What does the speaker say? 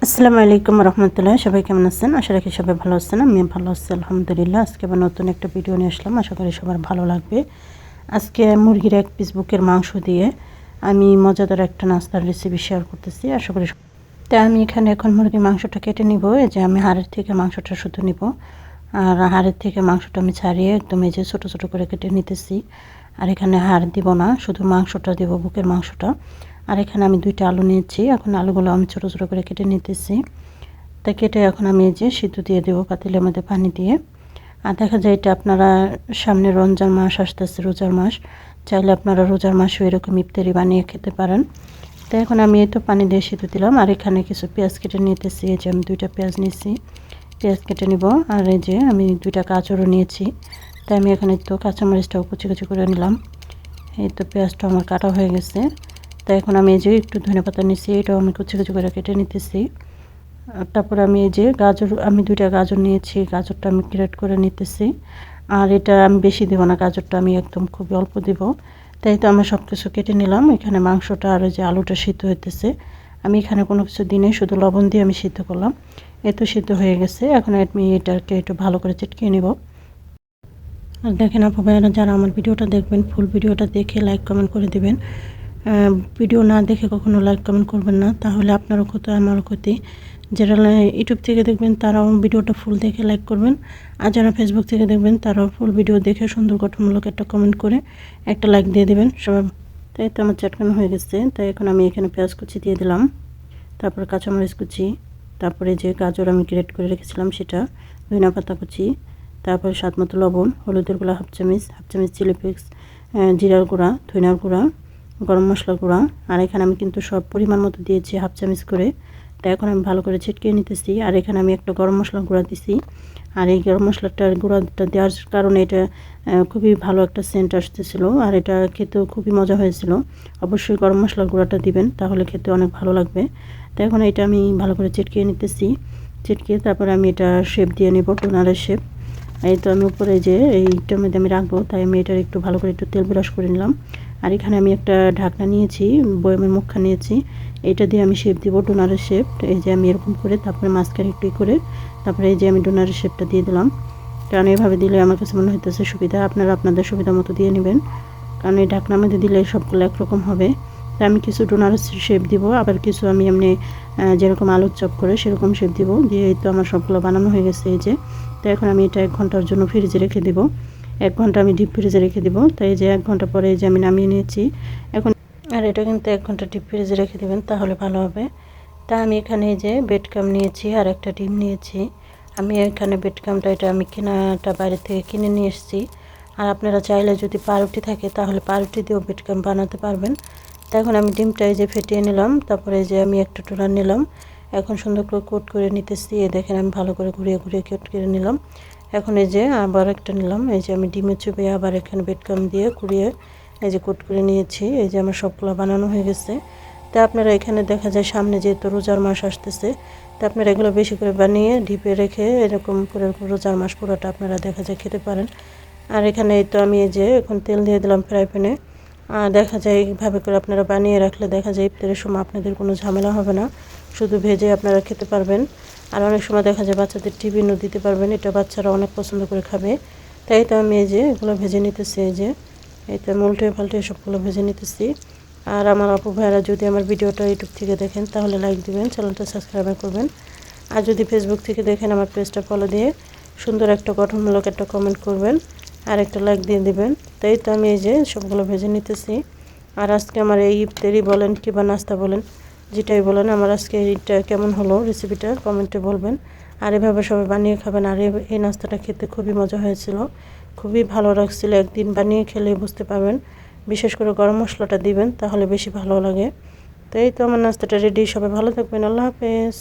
আসসালামু আলাইকুম রহমতুল্লাহ। সবাই কেমন আছেন? আশা রাখি সবাই ভালো আছেন। আমি ভালো আছি আলহামদুলিল্লাহ। আজকে আবার নতুন একটা ভিডিও নিয়ে আসলাম, আশা করি সবার ভালো লাগবে। আজকে মুরগির এক পিস বুকের মাংস দিয়ে আমি মজাদার একটা নাস্তার রেসিপি শেয়ার করতেছি, আশা করি। তাই আমি এখানে এখন মুরগির মাংসটা কেটে নিব। এই যে আমি হাড়ের থেকে মাংসটা শুধু নিব, আর হাড়ের থেকে মাংসটা আমি ছাড়িয়ে একদম এই যে ছোটো ছোটো করে কেটে নিতেছি। আর এখানে হাড় দিব না, শুধু মাংসটা দিব, বুকের মাংসটা। আর এখানে আমি 2টা আলু নিয়েছি, এখন আলুগুলো আমি ছোটো ছোটো করে কেটে নিতেছি। তা কেটে এখন আমি এই যে সিদ্ধ দিয়ে দেবো পাতিলের মধ্যে পানি দিয়ে। আর দেখা যায় এটা আপনারা সামনে রমজান মাস আসতেছে, রোজার মাস, চাইলে আপনারা রোজার মাসেও এরকম ইফতারি বানিয়ে খেতে পারেন। তো এখন আমি এই তো পানি দিয়ে সিদ্ধ দিলাম। আর এখানে কিছু পেঁয়াজ কেটে নিতেছি। এই যে আমি 2টা পেঁয়াজ নিয়েছি, পেঁয়াজ কেটে নিব। আর এই যে আমি 2টা গাজরও নিয়েছি। তাই আমি এখানে তো কাঁচামরিচটাও কুচি কুচি করে নিলাম। এই তো পেঁয়াজটা আমার কাটা হয়ে গেছে। তাই এখন আমি এই যে একটু ধনেপাতা নিয়েছি, এটাও আমি কুচি কুচি করে কেটে নিতেছি। তারপর আমি এই যে গাজর, আমি 2টা গাজর নিয়েছি, গাজরটা আমি গ্রেট করে নিতেছি। আর এটা আমি বেশি দেব না, গাজরটা আমি একদম খুবই অল্প দেব। তাই তো আমি সব কিছু কেটে নিলাম। এখানে মাংসটা আর যে আলুটা সিদ্ধ হইতেছে, আমি এখানে কোনো কিছু দিনে শুধু লবণ দিয়ে আমি সিদ্ধ করলাম। এ তো সিদ্ধ হয়ে গেছে। এখন আমি এটাকে একটু ভালো করে চিটকিয়ে নেব। আর দেখেন আপু ভাইয়েরা, যারা আমার ভিডিওটা দেখবেন, ফুল ভিডিওটা দেখে লাইক কমেন্ট করে দিবেন। ভিডিও না দেখে কখনো লাইক কমেন্ট করবেন না, তাহলে আপনারও ক্ষতি আমারও ক্ষতি। যারা ইউটিউব থেকে দেখবেন তারাও ভিডিওটা ফুল দেখে লাইক করবেন, আর যারা ফেসবুক থেকে দেখবেন তারাও ফুল ভিডিও দেখে সুন্দর গঠনমূলক একটা কমেন্ট করে একটা লাইক দিয়ে দেবেন সবাই। তাই তো আমার চটকানো হয়ে গেছে। তাই এখন আমি এখানে পেঁয়াজ কুচি দিয়ে দিলাম, তারপর কাঁচামরিচ কুচি, তারপরে যে গাজর আমি গ্রেট করে রেখেছিলাম সেটা, ধনিয়া পাতা কুচি, তারপর স্বাদ মতো লবণ, হলুদের গুঁড়া হাফ চামচ চিলি ফ্লেক্স, জিরার গুঁড়া, ধনিয়ার গুঁড়া, গরম মশলার গুঁড়া। আর এখানে আমি কিন্তু সব পরিমাণ মতো দিয়েছি হাফ চামচ করে। তাই এখন আমি ভালো করে ছিটকিয়ে নিতেছি। আর এখানে আমি একটা গরম মশলার গুঁড়া দিছি। আর এই গরম মশলাটার গুঁড়াটা দেওয়ার কারণে এটা খুবই ভালো একটা সেন্ট আসতেছিল, আর এটা খেতেও খুবই মজা হয়েছিল। অবশ্যই গরম মশলার গুঁড়াটা দিবেন, তাহলে খেতে অনেক ভালো লাগবে। তাই এখন এটা আমি ভালো করে চিটকিয়ে নিতেছি। চিটকিয়ে তারপরে আমি এটা শেপ দিয়ে নেব, ডোনারের শেপ। এই তো আমি উপরে যে এইটার মধ্যে আমি রাখবো, তাই আমি এটার একটু ভালো করে একটু তেল ব্রাশ করে নিলাম। আর এখানে আমি একটা ঢাকনা নিয়েছি, বয়মের মুখা নিয়েছি, এটা দিয়ে আমি শেপ দিব, ডোনারের শেপ। এই যে আমি এরকম করে তারপরে মাঝখানে একটু করে তারপরে এই যে আমি ডোনারের শেপটা দিয়ে দিলাম। কারণ এইভাবে দিলে আমার কাছে মনে হইতেছে সুবিধা, আপনারা আপনাদের সুবিধা মতো দিয়ে নেবেন, কারণ এই ঢাকনার মধ্যে দিলে সবগুলো একরকম হবে। তাই আমি কিছু ডোনারের শেপ দিব, আবার কিছু আমি এমনি যেরকম আলুর চপ করে সেরকম শেপ দিব। দিয়ে এই তো আমার সবগুলো বানানো হয়ে গেছে এই যে। তো এখন আমি এটা 1 ঘন্টার জন্য ফ্রিজে রেখে দেব। 1 ঘন্টা আমি ডিপ ফ্রিজে রেখে দেব। তাই এই যে 1 ঘন্টা পরে এই যে আমি নামিয়ে নিয়েছি এখন। আর এটা কিন্তু 1 ঘন্টা ডিপ ফ্রিজে রেখে দেবেন, তাহলে ভালো হবে। তা আমি এখানে এই যে বেডকাম নিয়েছি আর একটা ডিম নিয়েছি। আমি এখানে বেডকামটা এটা আমি কেনাটা বাইরে থেকে কিনে নিয়ে এসেছি। আর আপনারা চাইলে যদি পাউরুটি থাকে তাহলে পাউরুটি দিয়েও বেডকাম বানাতে পারবেন। তো এখন আমি ডিমটা এই যে ফেটিয়ে নিলাম, তারপরে যে আমি একটা টোনার নিলাম, এখন সুন্দর করে কোট করে নিতেছি। এই দেখেন আমি ভালো করে ঘুরিয়ে ঘুরিয়ে কোট করে নিলাম। এখন এই যে আবার একটা নিলাম, এই যে আমি ডিমের চুপে আবার এখানে বেডকাম দিয়ে ঘুরিয়ে এই যে কোট করে নিয়েছি। এই যে আমার সবগুলো বানানো হয়ে গেছে। তা আপনারা এখানে দেখা যায় সামনে যেহেতু রোজার মাস আসতেছে, তা আপনারা এগুলো বেশি করে বানিয়ে ডিপে রেখে এরকম করে রোজার মাস পুরোটা আপনারা দেখা যায় খেতে পারেন। আর এখানে এই তো আমি এই যে এখন তেল দিয়ে দিলাম ফ্রাই প্যানে। আর দেখা যায় এইভাবে করে আপনারা বানিয়ে রাখলে দেখা যায় ইফতারের সময় আপনাদের কোনো ঝামেলা হবে না, শুধু ভেজে আপনারা খেতে পারবেন। আর অনেক সময় দেখা যায় বাচ্চাদের টিফিনও দিতে পারবেন, এটা বাচ্চারা অনেক পছন্দ করে খাবে। তাই তো আমি এই যে এগুলো ভেজে নিতেছি, এই যে এই তো আমি উল্টে পাল্টে সবগুলো ভেজে নিতেছি। আর আমার আপু ভাইয়েরা যদি আমার ভিডিওটা ইউটিউব থেকে দেখেন তাহলে লাইক দিবেন, চ্যানেলটা সাবস্ক্রাইব করবেন। আর যদি ফেসবুক থেকে দেখেন আমার পেজটা ফলো দিয়ে সুন্দর একটা গঠনমূলক একটা কমেন্ট করবেন আর একটা লাইক দিয়ে দিবেন। তাই তো আমি এই যে সবগুলো ভেজে নিতেছি। আর আজকে আমার এই ইফতারি বলেন কিংবা নাস্তা বলেন, যেটাই বলেন, আমার আজকে এইটা কেমন হলো রেসিপিটা কমেন্টে বলবেন। আর এভাবে সবাই বানিয়ে খাবেন। আর এই নাস্তাটা খেতে খুবই মজা হয়েছিল, খুবই ভালো লাগছিল। একদিন বানিয়ে খেলে বুঝতে পারবেন, বিশেষ করে গরম মশলাটা দিবেন তাহলে বেশি ভালো লাগে। তো এই তো আমার নাস্তাটা রেডি, সবাই ভালো থাকবেন, আল্লাহ হাফেজ।